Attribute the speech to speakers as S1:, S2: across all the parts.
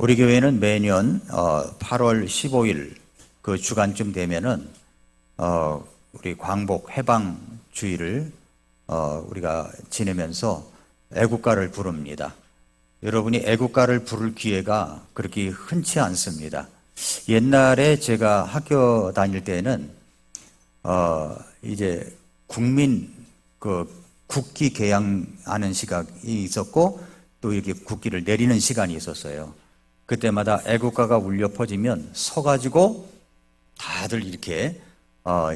S1: 우리 교회는 매년 8월 15일 그 주간쯤 되면은 우리 광복 해방 주의를 우리가 지내면서 애국가를 부릅니다. 여러분이 애국가를 부를 기회가 그렇게 흔치 않습니다. 옛날에 제가 학교 다닐 때는 이제 국민 국기 개양하는 시간이 있었고 또 이렇게 국기를 내리는 시간이 있었어요. 그때마다 애국가가 울려 퍼지면 서가지고 다들 이렇게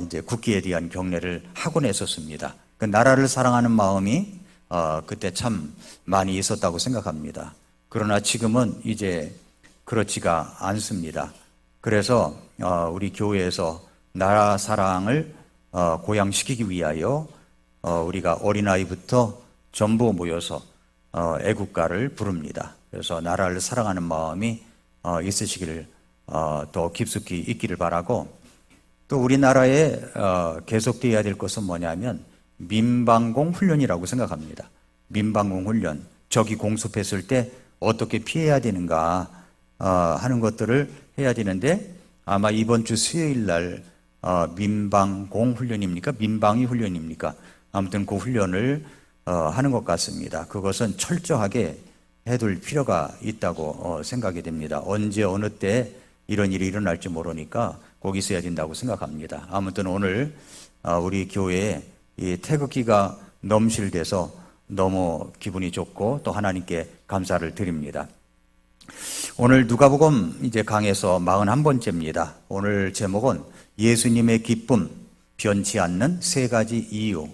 S1: 이제 국기에 대한 경례를 하곤 했었습니다. 그 나라를 사랑하는 마음이 그때 참 많이 있었다고 생각합니다. 그러나 지금은 이제 그렇지가 않습니다. 그래서 우리 교회에서 나라 사랑을 고양시키기 위하여 우리가 어린아이부터 전부 모여서 애국가를 부릅니다. 그래서 나라를 사랑하는 마음이 있으시기를 더 깊숙이 있기를 바라고, 또 우리나라에 계속되어야 될 것은 뭐냐면 민방공 훈련이라고 생각합니다. 민방공 훈련, 적이 공습했을 때 어떻게 피해야 되는가 하는 것들을 해야 되는데, 아마 이번 주 수요일 날 민방공 훈련입니까? 민방위 훈련입니까? 아무튼 그 훈련을 하는 것 같습니다. 그것은 철저하게 해둘 필요가 있다고 생각이 됩니다. 언제 어느 때 이런 일이 일어날지 모르니까 꼭 있어야 된다고 생각합니다. 아무튼 오늘 우리 교회에 이 태극기가 넘실돼서 너무 기분이 좋고 또 하나님께 감사를 드립니다. 오늘 누가복음 이제 강에서 41번째입니다. 오늘 제목은 예수님의 기쁨, 변치 않는 세 가지 이유.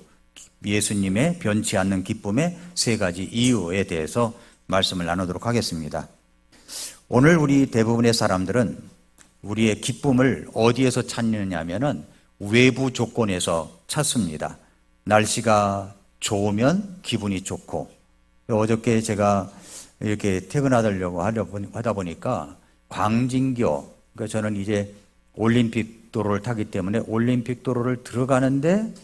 S1: 예수님의 변치 않는 기쁨의 세 가지 이유에 대해서 말씀을 나누도록 하겠습니다. 오늘 우리 대부분의 사람들은 우리의 기쁨을 어디에서 찾느냐 하면은 외부 조건에서 찾습니다. 날씨가 좋으면 기분이 좋고, 어저께 제가 이렇게 퇴근하려고 하다 보니까 광진교, 그러니까 저는 이제 올림픽 도로를 타기 때문에 올림픽 도로를 들어가는데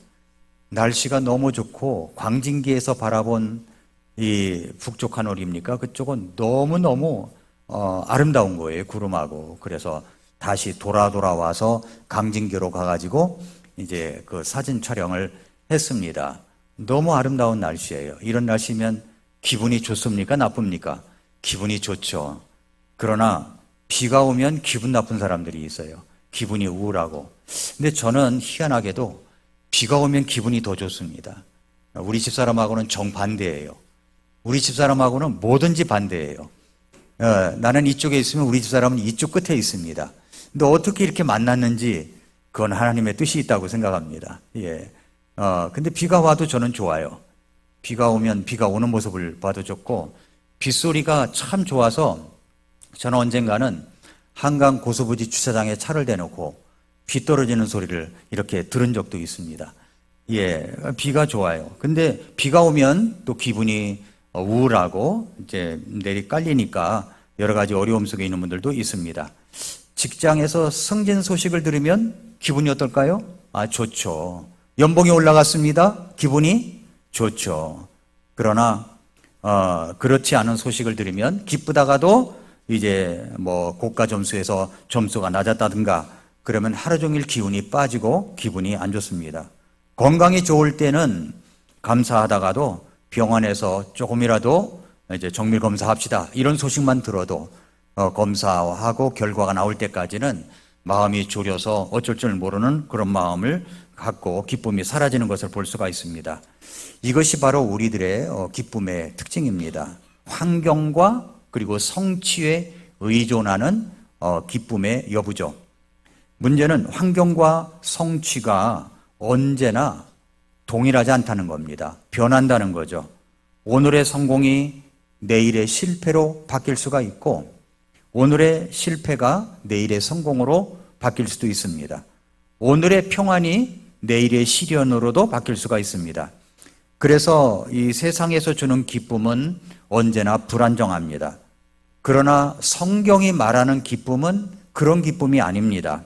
S1: 날씨가 너무 좋고 광진기에서 바라본 이 북쪽 하늘입니까? 그쪽은 너무너무 아름다운 거예요, 구름하고. 그래서 다시 돌아와서 광진교로 가가지고 이제 그 사진 촬영을 했습니다. 너무 아름다운 날씨예요. 이런 날씨면 기분이 좋습니까? 나쁩니까? 기분이 좋죠. 그러나 비가 오면 기분 나쁜 사람들이 있어요. 기분이 우울하고. 근데 저는 희한하게도 비가 오면 기분이 더 좋습니다. 우리 집사람하고는 정반대예요. 우리 집사람하고는 뭐든지 반대예요. 나는 이쪽에 있으면 우리 집사람은 이쪽 끝에 있습니다. 근데 어떻게 이렇게 만났는지 그건 하나님의 뜻이 있다고 생각합니다. 예. 근데 비가 와도 저는 좋아요. 비가 오면 비가 오는 모습을 봐도 좋고, 빗소리가 참 좋아서 저는 언젠가는 한강 고수부지 주차장에 차를 대놓고 비 떨어지는 소리를 이렇게 들은 적도 있습니다. 예, 비가 좋아요. 근데 비가 오면 또 기분이 우울하고 이제 내리 깔리니까 여러 가지 어려움 속에 있는 분들도 있습니다. 직장에서 승진 소식을 들으면 기분이 어떨까요? 좋죠. 연봉이 올라갔습니다. 기분이 좋죠. 그러나 그렇지 않은 소식을 들으면 기쁘다가도 이제 뭐 고가 점수에서 점수가 낮았다든가 그러면 하루 종일 기운이 빠지고 기분이 안 좋습니다. 건강이 좋을 때는 감사하다가도 병원에서 조금이라도 이제 정밀 검사합시다 이런 소식만 들어도 검사하고 결과가 나올 때까지는 마음이 졸여서 어쩔 줄 모르는 그런 마음을 갖고 기쁨이 사라지는 것을 볼 수가 있습니다. 이것이 바로 우리들의 기쁨의 특징입니다. 환경과 그리고 성취에 의존하는 기쁨의 여부죠. 문제는 환경과 성취가 언제나 동일하지 않다는 겁니다. 변한다는 거죠. 오늘의 성공이 내일의 실패로 바뀔 수가 있고, 오늘의 실패가 내일의 성공으로 바뀔 수도 있습니다. 오늘의 평안이 내일의 시련으로도 바뀔 수가 있습니다. 그래서 이 세상에서 주는 기쁨은 언제나 불안정합니다. 그러나 성경이 말하는 기쁨은 그런 기쁨이 아닙니다.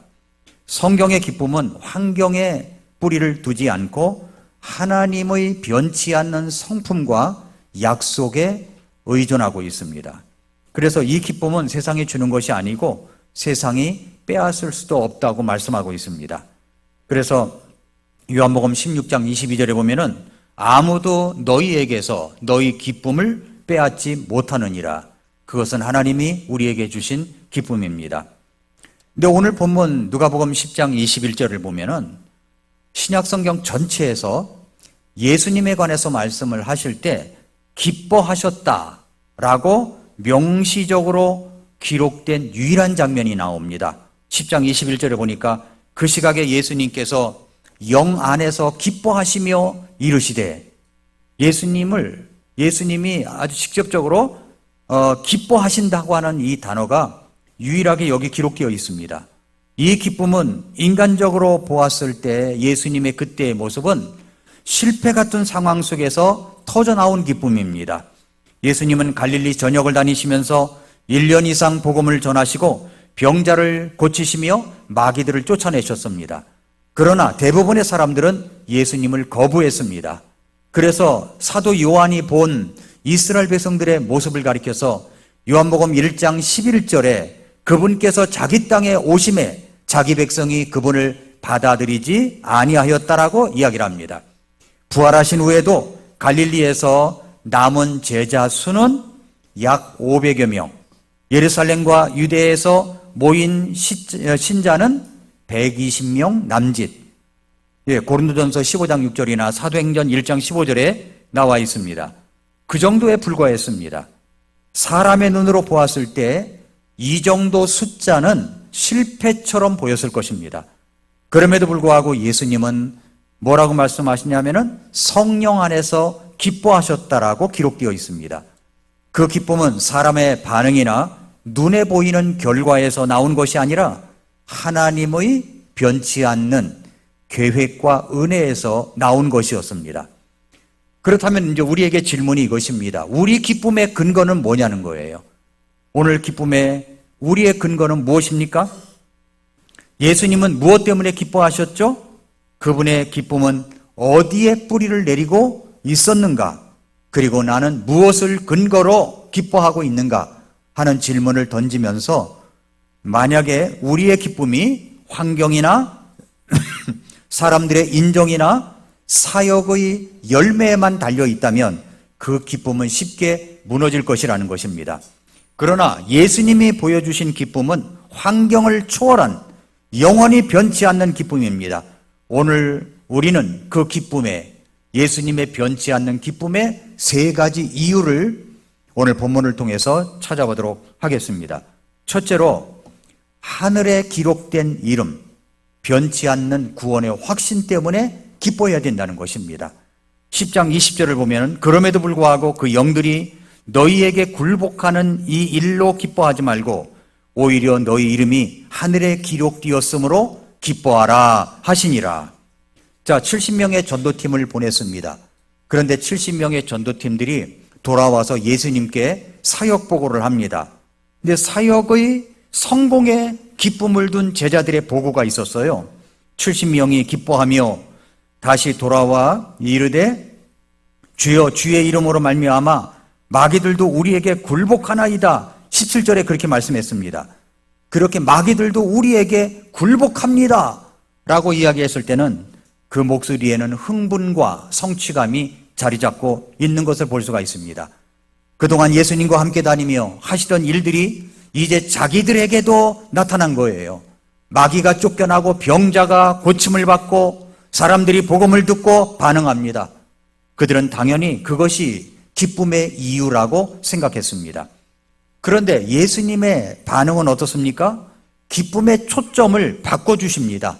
S1: 성경의 기쁨은 환경에 뿌리를 두지 않고 하나님의 변치 않는 성품과 약속에 의존하고 있습니다. 그래서 이 기쁨은 세상이 주는 것이 아니고 세상이 빼앗을 수도 없다고 말씀하고 있습니다. 그래서 요한복음 16장 22절에 보면은 아무도 너희에게서 너희 기쁨을 빼앗지 못하느니라. 그것은 하나님이 우리에게 주신 기쁨입니다. 근데 오늘 본문 누가복음 10장 21절을 보면은 신약성경 전체에서 예수님에 관해서 말씀을 하실 때 기뻐하셨다라고 명시적으로 기록된 유일한 장면이 나옵니다. 10장 21절에 보니까 그 시각에 예수님께서 영 안에서 기뻐하시며 이르시되, 예수님이 아주 직접적으로 기뻐하신다고 하는 이 단어가 유일하게 여기 기록되어 있습니다. 이 기쁨은 인간적으로 보았을 때 예수님의 그때의 모습은 실패 같은 상황 속에서 터져나온 기쁨입니다. 예수님은 갈릴리 전역을 다니시면서 1년 이상 복음을 전하시고 병자를 고치시며 마귀들을 쫓아내셨습니다. 그러나 대부분의 사람들은 예수님을 거부했습니다. 그래서 사도 요한이 본 이스라엘 백성들의 모습을 가리켜서 요한복음 1장 11절에 그분께서 자기 땅에 오심에 자기 백성이 그분을 받아들이지 아니하였다라고 이야기를 합니다. 부활하신 후에도 갈릴리에서 남은 제자 수는 약 500여 명, 예루살렘과 유대에서 모인 신자는 120명 남짓. 고린도전서 15장 6절이나 사도행전 1장 15절에 나와 있습니다. 그 정도에 불과했습니다. 사람의 눈으로 보았을 때 이 정도 숫자는 실패처럼 보였을 것입니다. 그럼에도 불구하고 예수님은 뭐라고 말씀하시냐면은 성령 안에서 기뻐하셨다라고 기록되어 있습니다. 그 기쁨은 사람의 반응이나 눈에 보이는 결과에서 나온 것이 아니라 하나님의 변치 않는 계획과 은혜에서 나온 것이었습니다. 그렇다면 이제 우리에게 질문이 이것입니다. 우리 기쁨의 근거는 뭐냐는 거예요. 오늘 기쁨의 우리의 근거는 무엇입니까? 예수님은 무엇 때문에 기뻐하셨죠? 그분의 기쁨은 어디에 뿌리를 내리고 있었는가? 그리고 나는 무엇을 근거로 기뻐하고 있는가? 하는 질문을 던지면서 만약에 우리의 기쁨이 환경이나 사람들의 인정이나 사역의 열매에만 달려 있다면 그 기쁨은 쉽게 무너질 것이라는 것입니다. 그러나 예수님이 보여주신 기쁨은 환경을 초월한 영원히 변치 않는 기쁨입니다. 오늘 우리는 그 기쁨에, 예수님의 변치 않는 기쁨의 세 가지 이유를 오늘 본문을 통해서 찾아보도록 하겠습니다. 첫째로 하늘에 기록된 이름, 변치 않는 구원의 확신 때문에 기뻐해야 된다는 것입니다. 10장 20절을 보면 그럼에도 불구하고 그 영들이 너희에게 굴복하는 이 일로 기뻐하지 말고 오히려 너희 이름이 하늘에 기록되었으므로 기뻐하라 하시니라. 자, 70명의 전도팀을 보냈습니다. 그런데 70명의 전도팀들이 돌아와서 예수님께 사역 보고를 합니다. 근데 사역의 성공에 기쁨을 둔 제자들의 보고가 있었어요. 70명이 기뻐하며 다시 돌아와 이르되 주여 주의 이름으로 말미암아 마귀들도 우리에게 굴복하나이다. 17절에 그렇게 말씀했습니다. 그렇게 마귀들도 우리에게 굴복합니다 라고 이야기했을 때는 그 목소리에는 흥분과 성취감이 자리 잡고 있는 것을 볼 수가 있습니다. 그동안 예수님과 함께 다니며 하시던 일들이 이제 자기들에게도 나타난 거예요. 마귀가 쫓겨나고 병자가 고침을 받고 사람들이 복음을 듣고 반응합니다. 그들은 당연히 그것이 기쁨의 이유라고 생각했습니다. 그런데 예수님의 반응은 어떻습니까? 기쁨의 초점을 바꿔주십니다.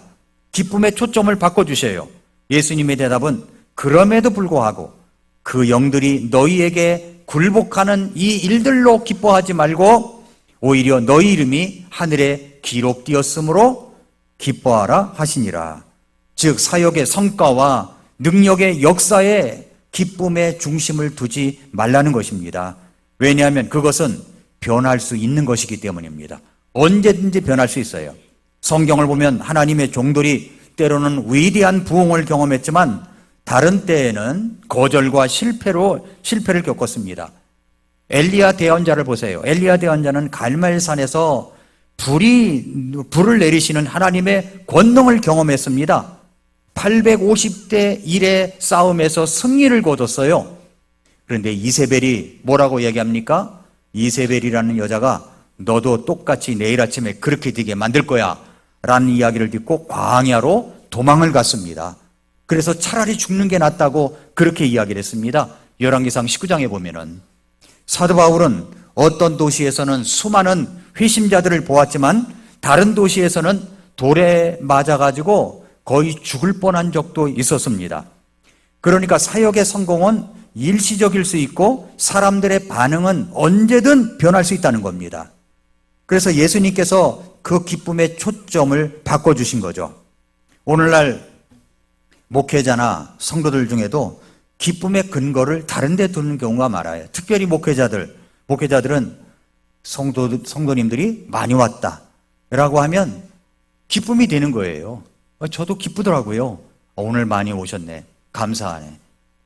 S1: 기쁨의 초점을 바꿔주셔요. 예수님의 대답은 그럼에도 불구하고 그 영들이 너희에게 굴복하는 이 일들로 기뻐하지 말고 오히려 너희 이름이 하늘에 기록되었으므로 기뻐하라 하시니라. 즉 사역의 성과와 능력의 역사에 기쁨의 중심을 두지 말라는 것입니다. 왜냐하면 그것은 변할 수 있는 것이기 때문입니다. 언제든지 변할 수 있어요. 성경을 보면 하나님의 종들이 때로는 위대한 부흥을 경험했지만 다른 때에는 거절과 실패를 겪었습니다. 엘리야 대언자를 보세요. 엘리야 대언자는 갈멜산에서 불을 내리시는 하나님의 권능을 경험했습니다. 850대 1의 싸움에서 승리를 거뒀어요. 그런데 이세벨이 뭐라고 얘기합니까? 이세벨이라는 여자가 너도 똑같이 내일 아침에 그렇게 되게 만들 거야 라는 이야기를 듣고 광야로 도망을 갔습니다. 그래서 차라리 죽는 게 낫다고 그렇게 이야기를 했습니다. 열왕기상 19장에 보면은 사도 바울은 어떤 도시에서는 수많은 회심자들을 보았지만 다른 도시에서는 돌에 맞아가지고 거의 죽을 뻔한 적도 있었습니다. 그러니까 사역의 성공은 일시적일 수 있고 사람들의 반응은 언제든 변할 수 있다는 겁니다. 그래서 예수님께서 그 기쁨의 초점을 바꿔주신 거죠. 오늘날 목회자나 성도들 중에도 기쁨의 근거를 다른 데 두는 경우가 많아요. 특별히 목회자들은 성도님들이 많이 왔다 라고 하면 기쁨이 되는 거예요. 저도 기쁘더라고요. 오늘 많이 오셨네. 감사하네.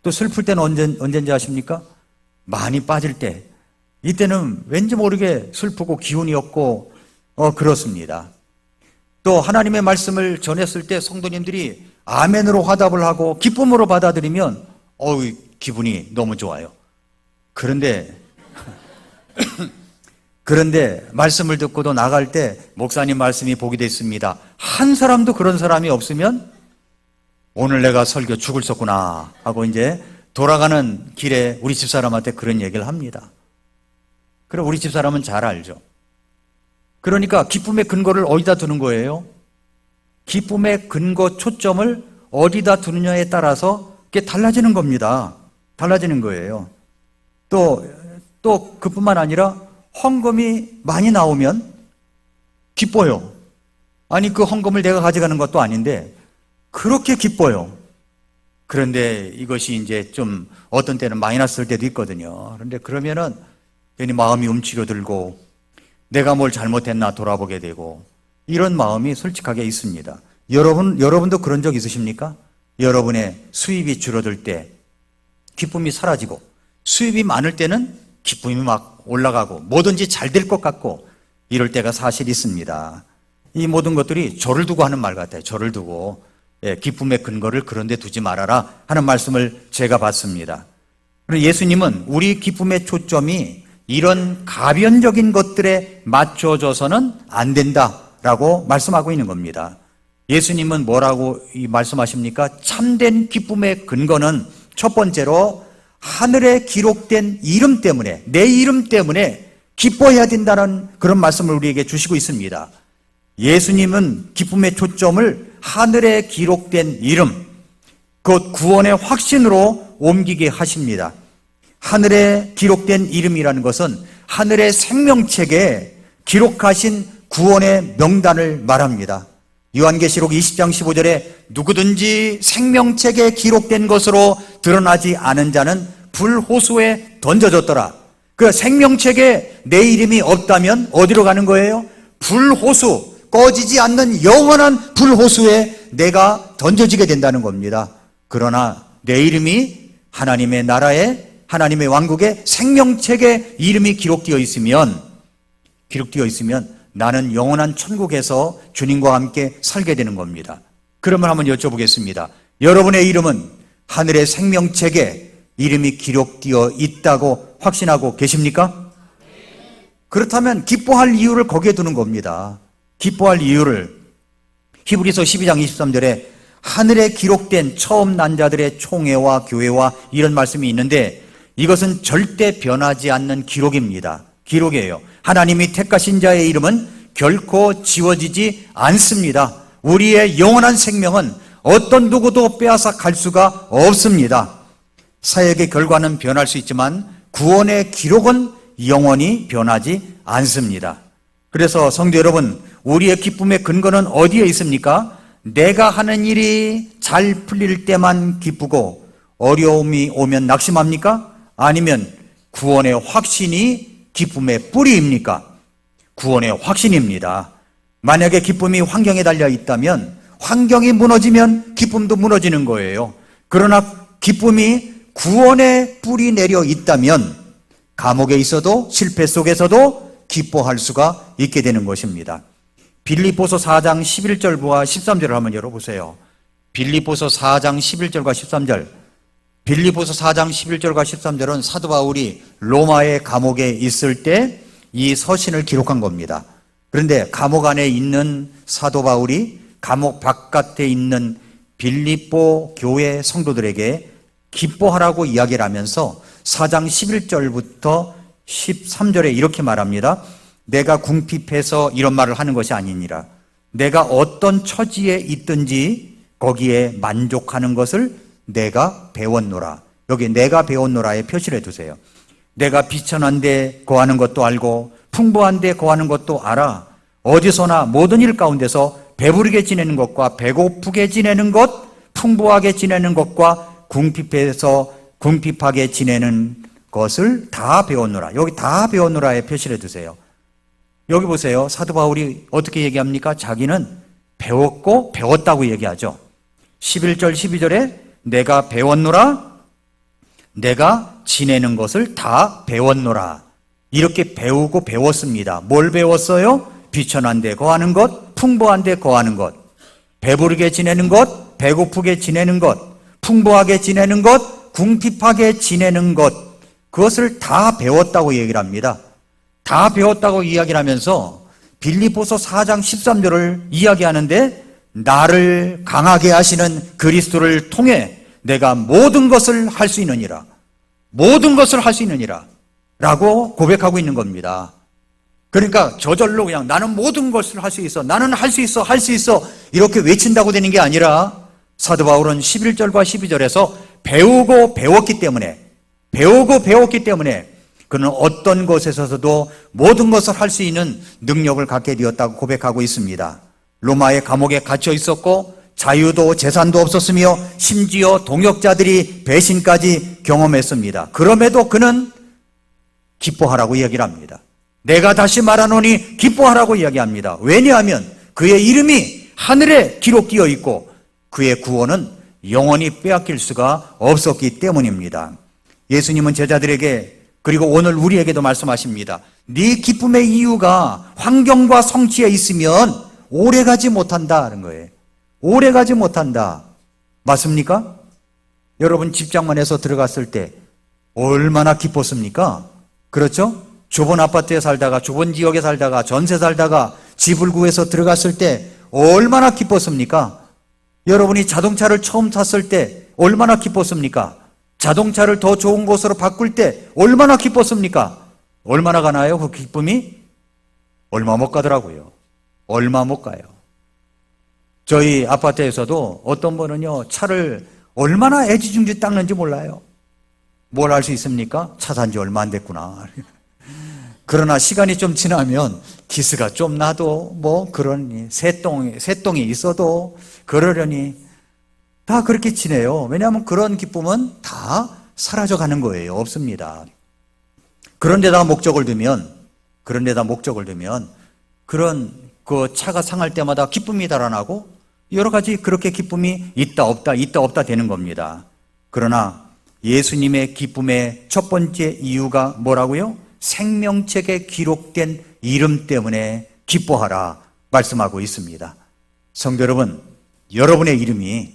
S1: 또 슬플 때는 언제인지 아십니까? 많이 빠질 때. 이때는 왠지 모르게 슬프고 기운이 없고 그렇습니다. 또 하나님의 말씀을 전했을 때 성도님들이 아멘으로 화답을 하고 기쁨으로 받아들이면 기분이 너무 좋아요. 그런데 말씀을 듣고도 나갈 때 목사님 말씀이 복이 됐습니다. 한 사람도 그런 사람이 없으면 오늘 내가 설교 죽을 썼구나 하고 이제 돌아가는 길에 우리 집사람한테 그런 얘기를 합니다. 그럼 우리 집사람은 잘 알죠. 그러니까 기쁨의 근거를 어디다 두는 거예요? 기쁨의 근거 초점을 어디다 두느냐에 따라서 그게 달라지는 겁니다. 달라지는 거예요. 또 그뿐만 아니라 헌금이 많이 나오면 기뻐요. 아니 그 헌금을 내가 가져가는 것도 아닌데 그렇게 기뻐요. 그런데 이것이 이제 좀 어떤 때는 마이너스일 때도 있거든요. 그런데 그러면은 괜히 마음이 움츠려들고 내가 뭘 잘못했나 돌아보게 되고 이런 마음이 솔직하게 있습니다. 여러분도 그런 적 있으십니까? 여러분의 수입이 줄어들 때 기쁨이 사라지고 수입이 많을 때는 기쁨이 막 올라가고 뭐든지 잘 될 것 같고 이럴 때가 사실 있습니다. 이 모든 것들이 저를 두고 하는 말 같아요. 저를 두고 기쁨의 근거를 그런 데 두지 말아라 하는 말씀을 제가 받습니다. 그리고 예수님은 우리 기쁨의 초점이 이런 가변적인 것들에 맞춰져서는 안 된다라고 말씀하고 있는 겁니다. 예수님은 뭐라고 말씀하십니까? 참된 기쁨의 근거는 첫 번째로 하늘에 기록된 이름 때문에, 내 이름 때문에 기뻐해야 된다는 그런 말씀을 우리에게 주시고 있습니다. 예수님은 기쁨의 초점을 하늘에 기록된 이름, 곧 구원의 확신으로 옮기게 하십니다. 하늘에 기록된 이름이라는 것은 하늘의 생명책에 기록하신 구원의 명단을 말합니다. 요한계시록 20장 15절에 누구든지 생명책에 기록된 것으로 드러나지 않은 자는 불호수에 던져졌더라. 그 생명책에 내 이름이 없다면 어디로 가는 거예요? 불호수, 꺼지지 않는 영원한 불호수에 내가 던져지게 된다는 겁니다. 그러나 내 이름이 하나님의 나라에, 하나님의 왕국에 생명책에 이름이 기록되어 있으면 나는 영원한 천국에서 주님과 함께 살게 되는 겁니다. 그러면 한번 여쭤보겠습니다. 여러분의 이름은 하늘의 생명책에 이름이 기록되어 있다고 확신하고 계십니까? 그렇다면 기뻐할 이유를 거기에 두는 겁니다. 기뻐할 이유를 히브리서 12장 23절에 하늘에 기록된 처음 난 자들의 총회와 교회와 이런 말씀이 있는데 이것은 절대 변하지 않는 기록입니다. 기록이에요. 하나님이 택하신 자의 이름은 결코 지워지지 않습니다. 우리의 영원한 생명은 어떤 누구도 빼앗아 갈 수가 없습니다. 사역의 결과는 변할 수 있지만 구원의 기록은 영원히 변하지 않습니다. 그래서 성도 여러분, 우리의 기쁨의 근거는 어디에 있습니까? 내가 하는 일이 잘 풀릴 때만 기쁘고 어려움이 오면 낙심합니까? 아니면 구원의 확신이 기쁨의 뿌리입니까? 구원의 확신입니다. 만약에 기쁨이 환경에 달려 있다면 환경이 무너지면 기쁨도 무너지는 거예요. 그러나 기쁨이 구원의 뿌리 내려 있다면 감옥에 있어도 실패 속에서도 기뻐할 수가 있게 되는 것입니다. 빌립보서 4장 11절과 13절을 한번 열어보세요. 빌립보서 4장 11절과 13절. 빌립보서 4장 11절과 13절은 사도 바울이 로마의 감옥에 있을 때 이 서신을 기록한 겁니다. 그런데 감옥 안에 있는 사도 바울이 감옥 바깥에 있는 빌립보 교회 성도들에게 기뻐하라고 이야기를 하면서 4장 11절부터 13절에 이렇게 말합니다. 내가 궁핍해서 이런 말을 하는 것이 아니니라. 내가 어떤 처지에 있든지 거기에 만족하는 것을 내가 배웠노라. 여기 내가 배웠노라에 표시를 해두세요. 내가 비천한 데 거하는 것도 알고 풍부한 데 거하는 것도 알아. 어디서나 모든 일 가운데서 배부르게 지내는 것과 배고프게 지내는 것, 풍부하게 지내는 것과 궁핍해서 궁핍하게 지내는 것을 다 배웠노라. 여기 다 배웠노라에 표시를 해두세요. 여기 보세요. 사도 바울이 어떻게 얘기합니까? 자기는 배웠고 배웠다고 얘기하죠. 11절 12절에 내가 배웠노라, 내가 지내는 것을 다 배웠노라. 이렇게 배우고 배웠습니다. 뭘 배웠어요? 비천한 데 거하는 것, 풍부한 데 거하는 것, 배부르게 지내는 것, 배고프게 지내는 것, 풍부하게 지내는 것, 궁핍하게 지내는 것, 그것을 다 배웠다고 얘기를 합니다. 다 배웠다고 이야기를 하면서 빌립보서 4장 13절을 이야기하는데 나를 강하게 하시는 그리스도를 통해 내가 모든 것을 할 수 있느니라. 모든 것을 할 수 있느니라. 라고 고백하고 있는 겁니다. 그러니까 저절로 그냥 나는 모든 것을 할 수 있어. 나는 할 수 있어. 할 수 있어. 이렇게 외친다고 되는 게 아니라 사도 바울은 11절과 12절에서 배우고 배웠기 때문에 그는 어떤 곳에서도 모든 것을 할 수 있는 능력을 갖게 되었다고 고백하고 있습니다. 로마의 감옥에 갇혀 있었고 자유도 재산도 없었으며 심지어 동역자들이 배신까지 경험했습니다. 그럼에도 그는 기뻐하라고 이야기를 합니다. 내가 다시 말하노니 기뻐하라고 이야기합니다. 왜냐하면 그의 이름이 하늘에 기록되어 있고 그의 구원은 영원히 빼앗길 수가 없었기 때문입니다. 예수님은 제자들에게 그리고 오늘 우리에게도 말씀하십니다. 네 기쁨의 이유가 환경과 성취에 있으면 오래가지 못한다는 거예요. 오래가지 못한다. 맞습니까? 여러분 직장만에서 들어갔을 때 얼마나 기뻤습니까? 그렇죠? 좁은 아파트에 살다가 좁은 지역에 살다가 전세 살다가 집을 구해서 들어갔을 때 얼마나 기뻤습니까? 여러분이 자동차를 처음 탔을 때 얼마나 기뻤습니까? 자동차를 더 좋은 곳으로 바꿀 때 얼마나 기뻤습니까? 얼마나 가나요? 그 기쁨이? 얼마 못 가더라고요. 얼마 못 가요. 저희 아파트에서도 어떤 분은요, 차를 얼마나 애지중지 닦는지 몰라요. 뭘 할 수 있습니까? 차 산 지 얼마 안 됐구나. 그러나 시간이 좀 지나면 기스가 좀 나도 뭐 그러니 새똥이 있어도 그러려니 다 그렇게 지내요. 왜냐하면 그런 기쁨은 다 사라져가는 거예요. 없습니다. 그런데다 목적을 두면 그런 그 차가 상할 때마다 기쁨이 달아나고 여러 가지 그렇게 기쁨이 있다 없다 되는 겁니다. 그러나 예수님의 기쁨의 첫 번째 이유가 뭐라고요? 생명책에 기록된 이름 때문에 기뻐하라 말씀하고 있습니다. 성도 여러분, 여러분의 이름이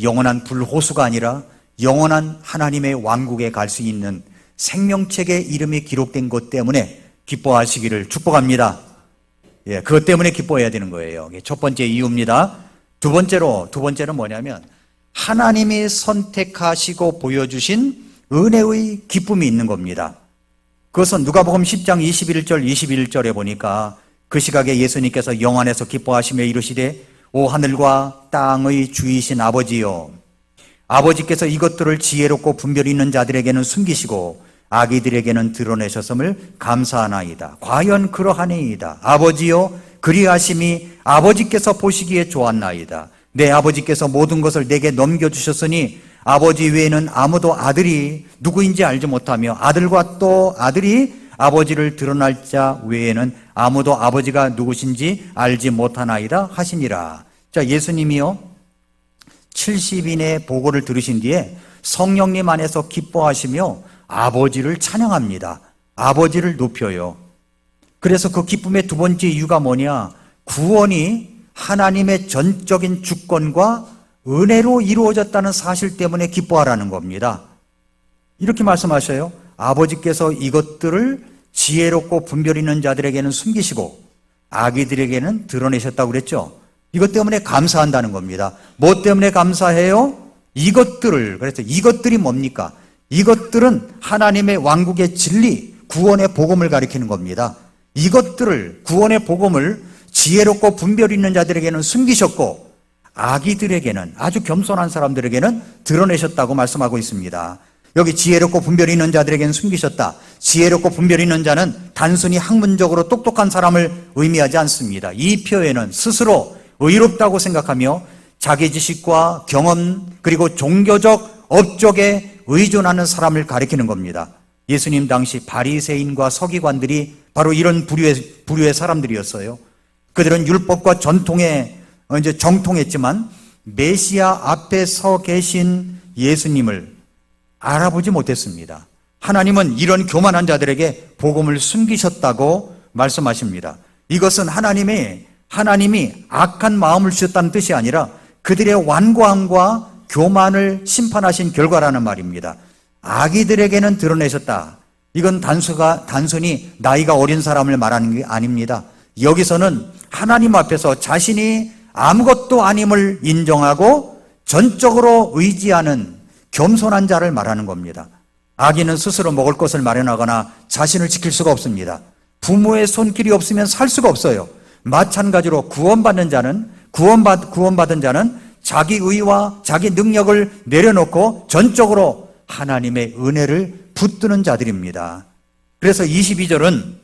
S1: 영원한 불호수가 아니라 영원한 하나님의 왕국에 갈 수 있는 생명책에 이름이 기록된 것 때문에 기뻐하시기를 축복합니다. 예, 그것 때문에 기뻐해야 되는 거예요. 첫 번째 이유입니다. 두 번째는 뭐냐면 하나님이 선택하시고 보여주신 은혜의 기쁨이 있는 겁니다. 그것은 누가복음 10장 21절에 보니까 그 시각에 예수님께서 영안에서 기뻐하시며 이르시되 오 하늘과 땅의 주이신 아버지여, 아버지께서 이것들을 지혜롭고 분별 있는 자들에게는 숨기시고 아기들에게는 드러내셨음을 감사하나이다. 과연 그러하니이다. 아버지여, 그리하심이 아버지께서 보시기에 좋았나이다. 내 아버지께서 모든 것을 내게 넘겨주셨으니 아버지 외에는 아무도 아들이 누구인지 알지 못하며 아들과 또 아들이 아버지를 드러날 자 외에는 아무도 아버지가 누구신지 알지 못하나이다 하시니라. 자, 예수님이요 70인의 보고를 들으신 뒤에 성령님 안에서 기뻐하시며 아버지를 찬양합니다. 아버지를 높여요. 그래서 그 기쁨의 두 번째 이유가 뭐냐? 구원이 하나님의 전적인 주권과 은혜로 이루어졌다는 사실 때문에 기뻐하라는 겁니다. 이렇게 말씀하셔요. 아버지께서 이것들을 지혜롭고 분별 있는 자들에게는 숨기시고 아기들에게는 드러내셨다고 그랬죠. 이것 때문에 감사한다는 겁니다. 뭐 때문에 감사해요? 이것들을. 그래서 이것들이 뭡니까? 이것들은 하나님의 왕국의 진리, 구원의 복음을 가리키는 겁니다. 이것들을, 구원의 복음을 지혜롭고 분별 있는 자들에게는 숨기셨고 아기들에게는, 아주 겸손한 사람들에게는 드러내셨다고 말씀하고 있습니다. 여기 지혜롭고 분별이 있는 자들에게는 숨기셨다. 지혜롭고 분별이 있는 자는 단순히 학문적으로 똑똑한 사람을 의미하지 않습니다. 이 표현은 스스로 의롭다고 생각하며 자기 지식과 경험 그리고 종교적 업적에 의존하는 사람을 가리키는 겁니다. 예수님 당시 바리새인과 서기관들이 바로 이런 부류의 사람들이었어요. 그들은 율법과 전통에 이제 정통했지만 메시아 앞에 서 계신 예수님을 알아보지 못했습니다. 하나님은 이런 교만한 자들에게 복음을 숨기셨다고 말씀하십니다. 이것은 하나님이 악한 마음을 주셨다는 뜻이 아니라 그들의 완고함과 교만을 심판하신 결과라는 말입니다. 아기들에게는 드러내셨다. 이건 단순히 나이가 어린 사람을 말하는 게 아닙니다. 여기서는 하나님 앞에서 자신이 아무것도 아님을 인정하고 전적으로 의지하는 겸손한 자를 말하는 겁니다. 아기는 스스로 먹을 것을 마련하거나 자신을 지킬 수가 없습니다. 부모의 손길이 없으면 살 수가 없어요. 마찬가지로 구원받은 자는 자기 의와 자기 능력을 내려놓고 전적으로 하나님의 은혜를 붙드는 자들입니다. 그래서 22절은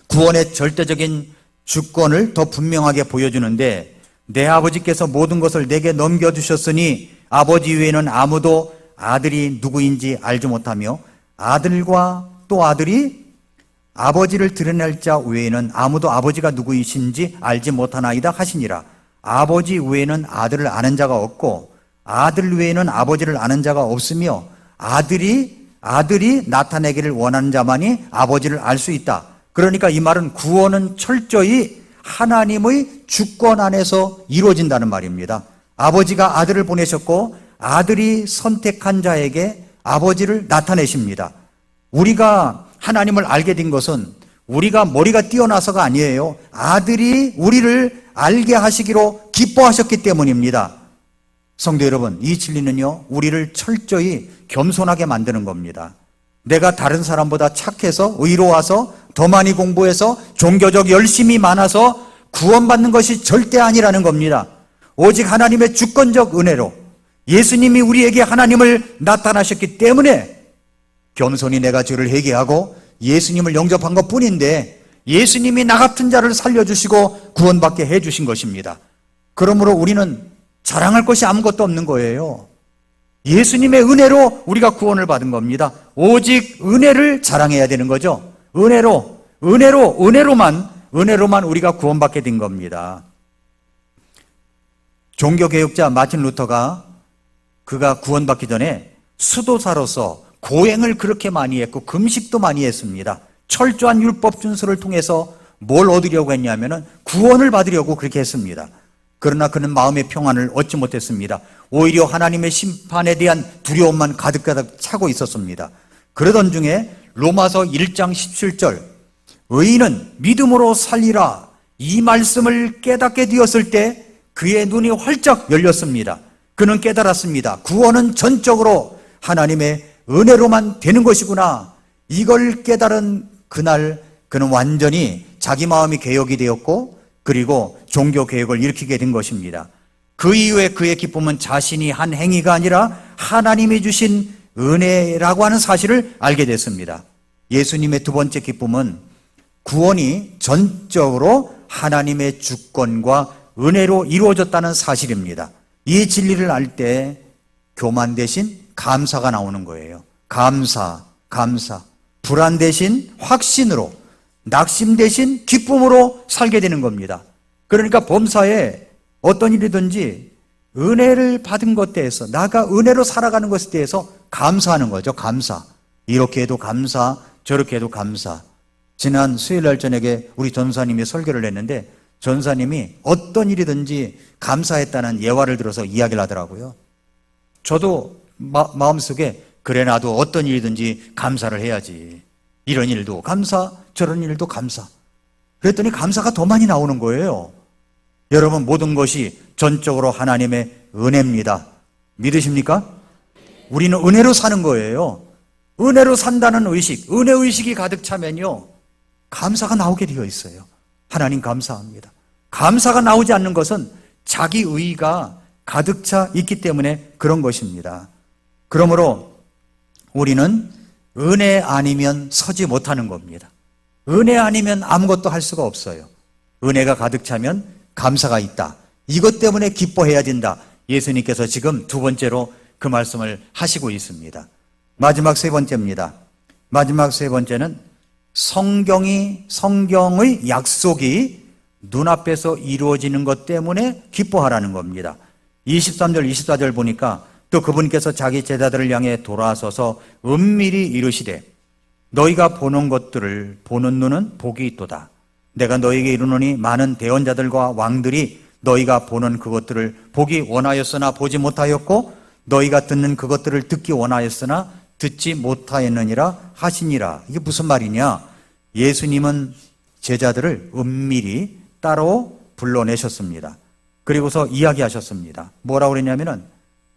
S1: 구원의 절대적인 주권을 더 분명하게 보여주는데 내 아버지께서 모든 것을 내게 넘겨주셨으니 아버지 외에는 아무도 아들이 누구인지 알지 못하며 아들과 또 아들이 아버지를 드러낼 자 외에는 아무도 아버지가 누구이신지 알지 못하나이다 하시니라. 아버지 외에는 아들을 아는 자가 없고 아들 외에는 아버지를 아는 자가 없으며 아들이 나타내기를 원하는 자만이 아버지를 알 수 있다. 그러니까 이 말은 구원은 철저히 하나님의 주권 안에서 이루어진다는 말입니다. 아버지가 아들을 보내셨고 아들이 선택한 자에게 아버지를 나타내십니다. 우리가 하나님을 알게 된 것은 우리가 머리가 뛰어나서가 아니에요. 아들이 우리를 알게 하시기로 기뻐하셨기 때문입니다. 성도 여러분, 이 진리는요, 우리를 철저히 겸손하게 만드는 겁니다. 내가 다른 사람보다 착해서 의로워서 더 많이 공부해서 종교적 열심이 많아서 구원받는 것이 절대 아니라는 겁니다. 오직 하나님의 주권적 은혜로 예수님이 우리에게 하나님을 나타나셨기 때문에 겸손히 내가 죄를 회개하고 예수님을 영접한 것뿐인데 예수님이 나 같은 자를 살려주시고 구원받게 해주신 것입니다. 그러므로 우리는 자랑할 것이 아무것도 없는 거예요. 예수님의 은혜로 우리가 구원을 받은 겁니다. 오직 은혜를 자랑해야 되는 거죠. 은혜로만 우리가 구원받게 된 겁니다. 종교개혁자 마틴 루터가 그가 구원받기 전에 수도사로서 고행을 그렇게 많이 했고 금식도 많이 했습니다. 철저한 율법 준수를 통해서 뭘 얻으려고 했냐면은 구원을 받으려고 그렇게 했습니다. 그러나 그는 마음의 평안을 얻지 못했습니다. 오히려 하나님의 심판에 대한 두려움만 가득가득 차고 있었습니다. 그러던 중에 로마서 1장 17절 의인은 믿음으로 살리라 이 말씀을 깨닫게 되었을 때 그의 눈이 활짝 열렸습니다. 그는 깨달았습니다. 구원은 전적으로 하나님의 은혜로만 되는 것이구나. 이걸 깨달은 그날 그는 완전히 자기 마음이 개혁이 되었고 그리고 종교 개혁을 일으키게 된 것입니다. 그 이후에 그의 기쁨은 자신이 한 행위가 아니라 하나님이 주신 은혜라고 하는 사실을 알게 됐습니다. 예수님의 두 번째 기쁨은 구원이 전적으로 하나님의 주권과 은혜로 이루어졌다는 사실입니다. 이 진리를 알 때 교만 대신 감사가 나오는 거예요. 감사. 불안 대신 확신으로, 낙심 대신 기쁨으로 살게 되는 겁니다. 그러니까 범사에 어떤 일이든지 은혜를 받은 것에 대해서, 나가 은혜로 살아가는 것에 대해서 감사하는 거죠. 감사. 이렇게 해도 감사, 저렇게 해도 감사. 지난 수요일날 저녁에 우리 전사님이 설교를 했는데 전사님이 어떤 일이든지 감사했다는 예화를 들어서 이야기를 하더라고요. 저도 마음속에 그래 나도 어떤 일이든지 감사를 해야지. 이런 일도 감사, 저런 일도 감사. 그랬더니 감사가 더 많이 나오는 거예요. 여러분, 모든 것이 전적으로 하나님의 은혜입니다. 믿으십니까? 우리는 은혜로 사는 거예요. 은혜로 산다는 의식, 은혜의식이 가득 차면요, 감사가 나오게 되어 있어요. 하나님 감사합니다. 감사가 나오지 않는 것은 자기 의의가 가득 차 있기 때문에 그런 것입니다. 그러므로 우리는 은혜 아니면 서지 못하는 겁니다. 은혜 아니면 아무것도 할 수가 없어요. 은혜가 가득 차면 감사가 있다. 이것 때문에 기뻐해야 된다. 예수님께서 지금 두 번째로 그 말씀을 하시고 있습니다. 마지막 세 번째입니다. 마지막 세 번째는 성경의 약속이 눈앞에서 이루어지는 것 때문에 기뻐하라는 겁니다. 23절, 24절 보니까 또 그분께서 자기 제자들을 향해 돌아서서 은밀히 이르시되 너희가 보는 것들을 보는 눈은 복이 있도다. 내가 너희에게 이르노니 많은 대언자들과 왕들이 너희가 보는 그것들을 보기 원하였으나 보지 못하였고 너희가 듣는 그것들을 듣기 원하였으나 듣지 못하였느니라 하시니라. 이게 무슨 말이냐? 예수님은 제자들을 은밀히 따로 불러내셨습니다. 그리고서 이야기하셨습니다. 뭐라고 그랬냐면은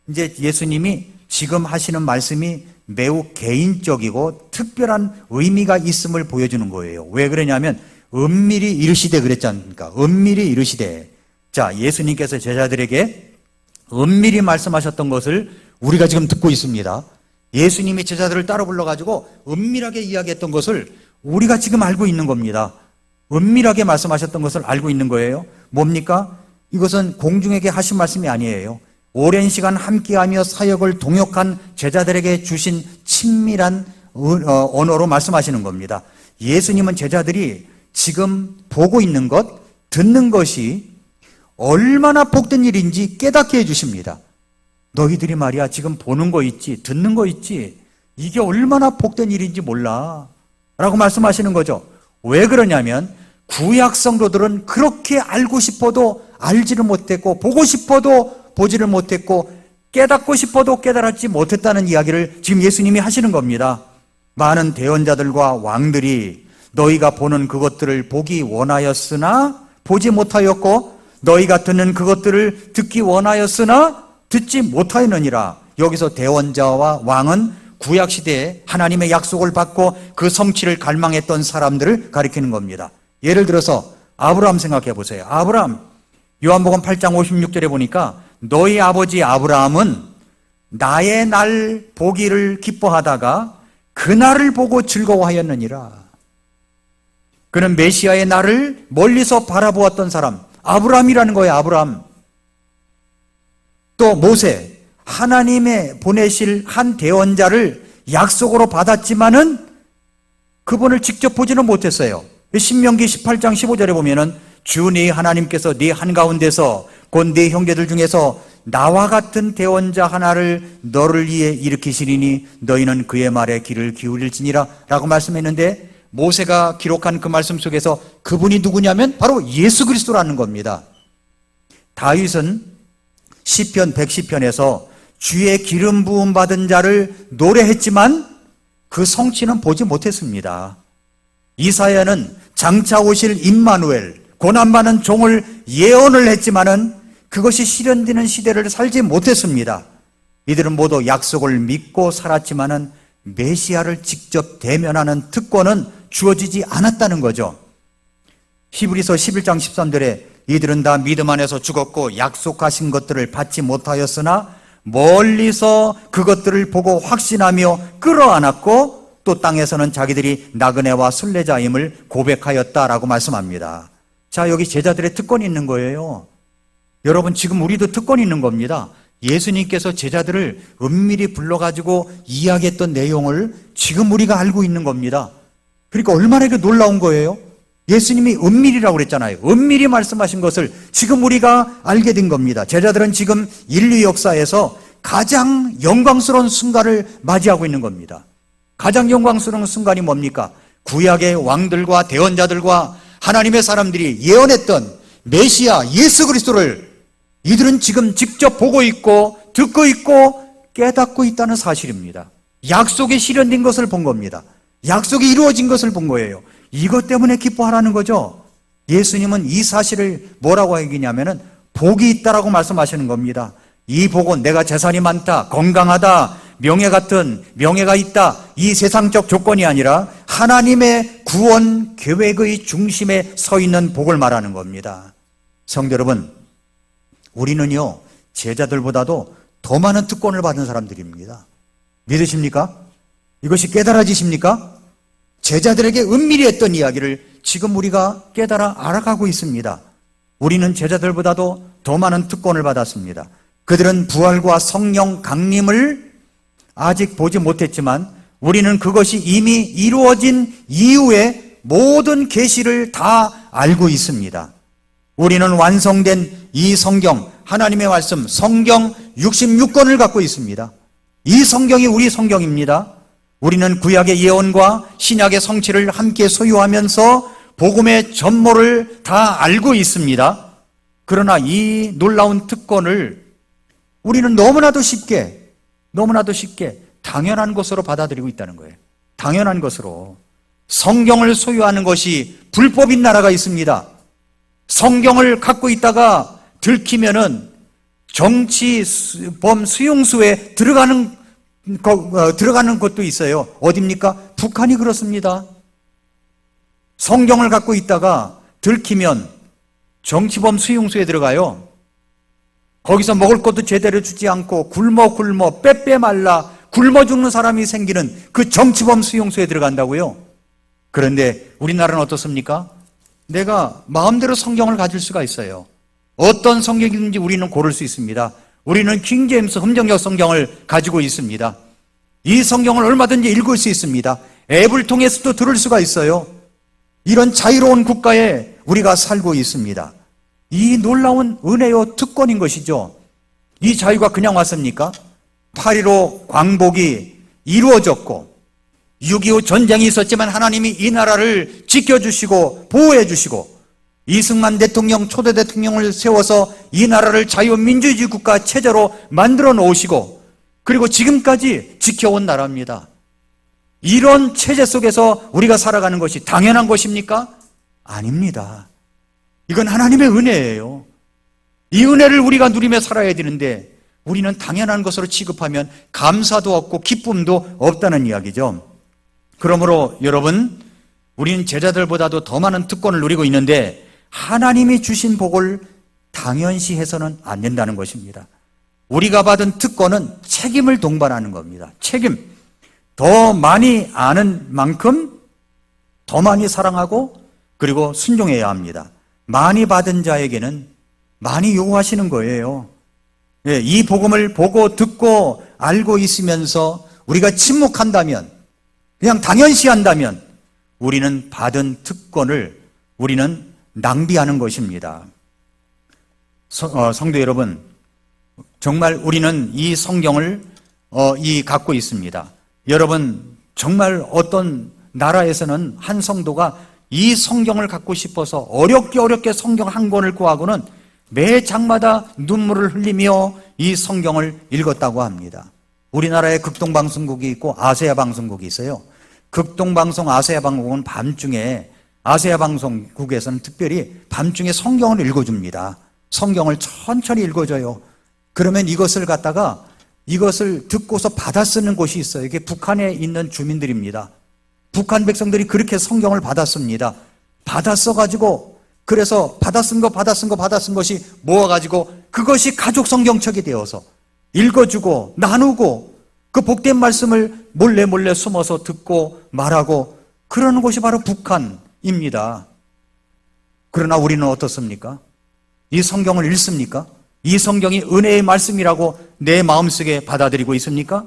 S1: 이제 예수님이 지금 하시는 말씀이 매우 개인적이고 특별한 의미가 있음을 보여주는 거예요. 왜 그러냐면 은밀히 이르시되 그랬지 않습니까? 은밀히 이르시되. 자, 예수님께서 제자들에게 은밀히 말씀하셨던 것을 우리가 지금 듣고 있습니다. 예수님이 제자들을 따로 불러가지고 은밀하게 이야기했던 것을 우리가 지금 알고 있는 겁니다. 은밀하게 말씀하셨던 것을 알고 있는 거예요. 뭡니까? 이것은 공중에게 하신 말씀이 아니에요. 오랜 시간 함께하며 사역을 동역한 제자들에게 주신 친밀한 언어로 말씀하시는 겁니다. 예수님은 제자들이 지금 보고 있는 것, 듣는 것이 얼마나 복된 일인지 깨닫게 해주십니다. 너희들이 말이야 지금 보는 거 있지, 듣는 거 있지, 이게 얼마나 복된 일인지 몰라 라고 말씀하시는 거죠. 왜 그러냐면 구약 성도들은 그렇게 알고 싶어도 알지를 못했고 보고 싶어도 보지를 못했고 깨닫고 싶어도 깨달았지 못했다는 이야기를 지금 예수님이 하시는 겁니다. 많은 대언자들과 왕들이 너희가 보는 그것들을 보기 원하였으나 보지 못하였고 너희가 듣는 그것들을 듣기 원하였으나 듣지 못하였느니라. 여기서 대언자와 왕은 구약시대에 하나님의 약속을 받고 그 성취를 갈망했던 사람들을 가리키는 겁니다. 예를 들어서 아브라함 생각해 보세요. 아브라함, 요한복음 8장 56절에 보니까 너희 아버지 아브라함은 나의 날 보기를 기뻐하다가 그날을 보고 즐거워하였느니라. 그는 메시아의 날을 멀리서 바라보았던 사람, 아브라함이라는 거예요. 아브라함. 또 모세, 하나님의 보내실 한 대언자를 약속으로 받았지만은 그분을 직접 보지는 못했어요. 신명기 18장 15절에 보면은 주 네 하나님께서 네 한가운데서 곧 네 형제들 중에서 나와 같은 대언자 하나를 너를 위해 일으키시리니 너희는 그의 말에 귀를 기울일지니라 라고 말씀했는데 모세가 기록한 그 말씀 속에서 그분이 누구냐면 바로 예수 그리스도라는 겁니다. 다윗은 시편 110편에서 주의 기름 부음 받은 자를 노래했지만 그 성취는 보지 못했습니다. 이사야는 장차 오실 임마누엘 고난받는 종을 예언을 했지만은 그것이 실현되는 시대를 살지 못했습니다. 이들은 모두 약속을 믿고 살았지만은 메시아를 직접 대면하는 특권은 주어지지 않았다는 거죠. 히브리서 11장 13절에 이들은 다 믿음 안에서 죽었고 약속하신 것들을 받지 못하였으나 멀리서 그것들을 보고 확신하며 끌어안았고 또 땅에서는 자기들이 나그네와 순례자임을 고백하였다라고 말씀합니다. 자, 여기 제자들의 특권이 있는 거예요. 여러분, 지금 우리도 특권이 있는 겁니다. 예수님께서 제자들을 은밀히 불러가지고 이야기했던 내용을 지금 우리가 알고 있는 겁니다. 그러니까 얼마나 이게 놀라운 거예요. 예수님이 은밀이라고 그랬잖아요. 은밀히 말씀하신 것을 지금 우리가 알게 된 겁니다. 제자들은 지금 인류 역사에서 가장 영광스러운 순간을 맞이하고 있는 겁니다. 가장 영광스러운 순간이 뭡니까? 구약의 왕들과 대언자들과 하나님의 사람들이 예언했던 메시아 예수 그리스도를 이들은 지금 직접 보고 있고 듣고 있고 깨닫고 있다는 사실입니다. 약속이 실현된 것을 본 겁니다. 약속이 이루어진 것을 본 거예요. 이것 때문에 기뻐하라는 거죠. 예수님은 이 사실을 뭐라고 얘기냐면은 복이 있다라고 말씀하시는 겁니다. 이 복은 내가 재산이 많다, 건강하다, 명예가 있다, 이 세상적 조건이 아니라 하나님의 구원 계획의 중심에 서 있는 복을 말하는 겁니다. 성도 여러분, 우리는요 제자들보다도 더 많은 특권을 받은 사람들입니다. 믿으십니까? 이것이 깨달아지십니까? 제자들에게 은밀히 했던 이야기를 지금 우리가 깨달아 알아가고 있습니다. 우리는 제자들보다도 더 많은 특권을 받았습니다. 그들은 부활과 성령 강림을 아직 보지 못했지만 우리는 그것이 이미 이루어진 이후에 모든 계시를 다 알고 있습니다. 우리는 완성된 이 성경, 하나님의 말씀, 성경 66권을 갖고 있습니다. 이 성경이 우리 성경입니다. 우리는 구약의 예언과 신약의 성취를 함께 소유하면서 복음의 전모를 다 알고 있습니다. 그러나 이 놀라운 특권을 우리는 너무나도 쉽게 당연한 것으로 받아들이고 있다는 거예요. 당연한 것으로. 성경을 소유하는 것이 불법인 나라가 있습니다. 성경을 갖고 있다가 들키면은 정치범 수용소에 들어가는 것도 있어요. 어딥니까? 북한이 그렇습니다. 성경을 갖고 있다가 들키면 정치범 수용소에 들어가요. 거기서 먹을 것도 제대로 주지 않고 굶어 빼빼 말라 굶어 죽는 사람이 생기는 그 정치범 수용소에 들어간다고요. 그런데 우리나라는 어떻습니까? 내가 마음대로 성경을 가질 수가 있어요. 어떤 성경이든지 우리는 고를 수 있습니다. 우리는 킹 제임스 흠정역 성경을 가지고 있습니다. 이 성경을 얼마든지 읽을 수 있습니다. 앱을 통해서도 들을 수가 있어요. 이런 자유로운 국가에 우리가 살고 있습니다. 이 놀라운 은혜요 특권인 것이죠. 이 자유가 그냥 왔습니까? 8.15 광복이 이루어졌고 6.25 전쟁이 있었지만 하나님이 이 나라를 지켜주시고 보호해주시고 이승만 대통령 초대 대통령을 세워서 이 나라를 자유민주주의 국가 체제로 만들어 놓으시고 그리고 지금까지 지켜온 나라입니다. 이런 체제 속에서 우리가 살아가는 것이 당연한 것입니까? 아닙니다. 이건 하나님의 은혜예요. 이 은혜를 우리가 누리며 살아야 되는데 우리는 당연한 것으로 취급하면 감사도 없고 기쁨도 없다는 이야기죠. 그러므로 여러분, 우리는 제자들보다도 더 많은 특권을 누리고 있는데 하나님이 주신 복을 당연시해서는 안 된다는 것입니다. 우리가 받은 특권은 책임을 동반하는 겁니다. 책임. 더 많이 아는 만큼 더 많이 사랑하고 그리고 순종해야 합니다. 많이 받은 자에게는 많이 요구하시는 거예요. 이 복음을 보고 듣고 알고 있으면서 우리가 침묵한다면, 그냥 당연시한다면 우리는 받은 특권을 우리는 낭비하는 것입니다. 성도 여러분, 정말 우리는 이 성경을 갖고 있습니다. 여러분, 정말 어떤 나라에서는 한 성도가 이 성경을 갖고 싶어서 어렵게 성경 한 권을 구하고는 매 장마다 눈물을 흘리며 이 성경을 읽었다고 합니다. 우리나라에 극동방송국이 있고 아세아 방송국이 있어요. 극동방송 아세아 방송국은 밤중에, 아세아 방송국에서는 특별히 밤중에 성경을 읽어줍니다. 성경을 천천히 읽어줘요. 그러면 이것을 듣고서 받아 쓰는 곳이 있어요. 이게 북한에 있는 주민들입니다. 북한 백성들이 그렇게 성경을 받아 씁니다. 받아 써가지고, 그래서 받아 쓴 것이 모아가지고 그것이 가족 성경책이 되어서 읽어주고 나누고 그 복된 말씀을 몰래 숨어서 듣고 말하고 그러는 곳이 바로 북한입니다. 그러나 우리는 어떻습니까? 이 성경을 읽습니까? 이 성경이 은혜의 말씀이라고 내 마음속에 받아들이고 있습니까?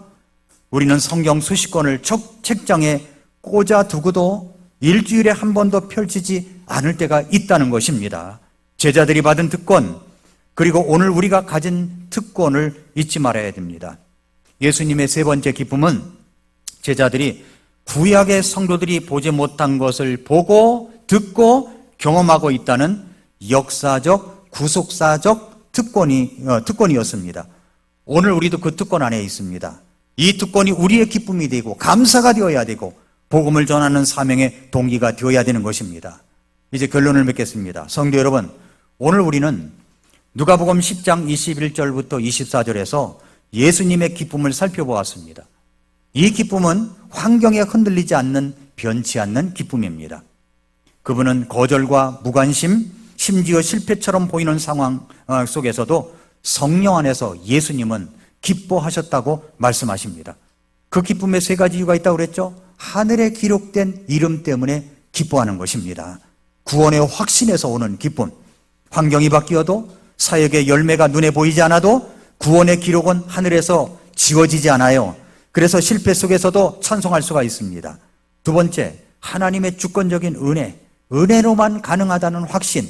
S1: 우리는 성경 수십 권을 책장에 꽂아 두고도 일주일에 한 번도 펼치지 않을 때가 있다는 것입니다. 제자들이 받은 특권, 그리고 오늘 우리가 가진 특권을 잊지 말아야 됩니다. 예수님의 세 번째 기쁨은 제자들이 구약의 성도들이 보지 못한 것을 보고 듣고 경험하고 있다는 역사적, 구속사적 특권이었습니다. 오늘 우리도 그 특권 안에 있습니다. 이 특권이 우리의 기쁨이 되고 감사가 되어야 되고 복음을 전하는 사명의 동기가 되어야 되는 것입니다. 이제 결론을 맺겠습니다. 성도 여러분, 오늘 우리는 누가복음 10장 21절부터 24절에서 예수님의 기쁨을 살펴보았습니다. 이 기쁨은 환경에 흔들리지 않는 변치 않는 기쁨입니다. 그분은 거절과 무관심, 심지어 실패처럼 보이는 상황 속에서도 성령 안에서 예수님은 기뻐하셨다고 말씀하십니다. 그 기쁨에 세 가지 이유가 있다고 그랬죠? 하늘에 기록된 이름 때문에 기뻐하는 것입니다. 구원의 확신에서 오는 기쁨. 환경이 바뀌어도 사역의 열매가 눈에 보이지 않아도 구원의 기록은 하늘에서 지워지지 않아요. 그래서 실패 속에서도 찬송할 수가 있습니다. 두 번째, 하나님의 주권적인 은혜로만 가능하다는 확신,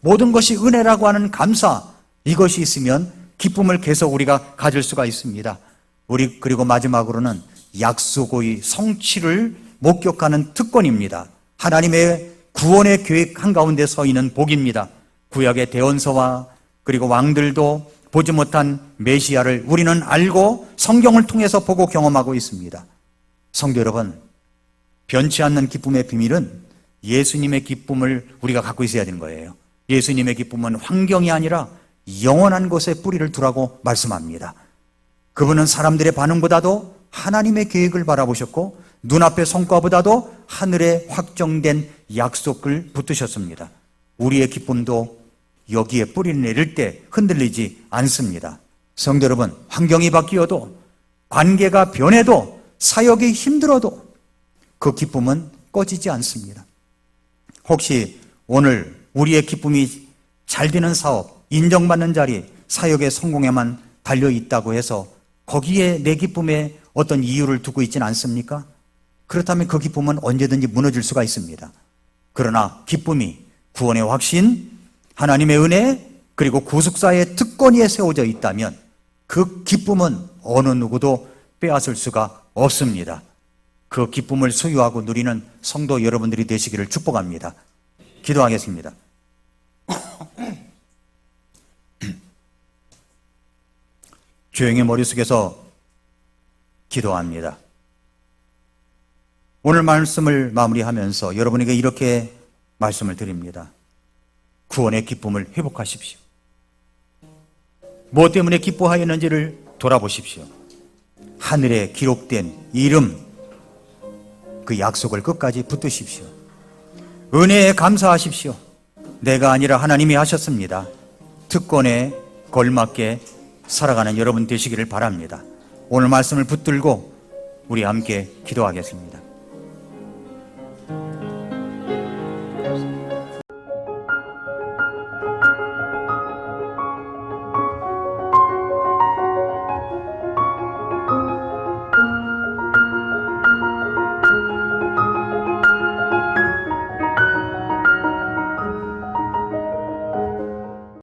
S1: 모든 것이 은혜라고 하는 감사, 이것이 있으면 기쁨을 계속 우리가 가질 수가 있습니다. 그리고 마지막으로는 약속의 성취를 목격하는 특권입니다. 하나님의 구원의 계획 한가운데 서 있는 복입니다. 구약의 대언서와 그리고 왕들도 보지 못한 메시아를 우리는 알고 성경을 통해서 보고 경험하고 있습니다. 성도 여러분, 변치 않는 기쁨의 비밀은 예수님의 기쁨을 우리가 갖고 있어야 되는 거예요. 예수님의 기쁨은 환경이 아니라 영원한 곳에 뿌리를 두라고 말씀합니다. 그분은 사람들의 반응보다도 하나님의 계획을 바라보셨고 눈앞의 성과보다도 하늘에 확정된 약속을 붙드셨습니다. 우리의 기쁨도 여기에 뿌리를 내릴 때 흔들리지 않습니다. 성도 여러분, 환경이 바뀌어도 관계가 변해도 사역이 힘들어도 그 기쁨은 꺼지지 않습니다. 혹시 오늘 우리의 기쁨이 잘 되는 사업, 인정받는 자리, 사역의 성공에만 달려있다고 해서 거기에 내 기쁨에 어떤 이유를 두고 있지는 않습니까? 그렇다면 그 기쁨은 언제든지 무너질 수가 있습니다. 그러나 기쁨이 구원의 확신, 하나님의 은혜, 그리고 구속사의 특권에 세워져 있다면 그 기쁨은 어느 누구도 빼앗을 수가 없습니다. 그 기쁨을 소유하고 누리는 성도 여러분들이 되시기를 축복합니다. 기도하겠습니다. 조용히 머릿속에서 기도합니다. 오늘 말씀을 마무리하면서 여러분에게 이렇게 말씀을 드립니다. 구원의 기쁨을 회복하십시오. 무엇 때문에 기뻐하였는지를 돌아보십시오. 하늘에 기록된 이름, 그 약속을 끝까지 붙드십시오. 은혜에 감사하십시오. 내가 아니라 하나님이 하셨습니다. 특권에 걸맞게 살아가는 여러분 되시기를 바랍니다. 오늘 말씀을 붙들고 우리 함께 기도하겠습니다.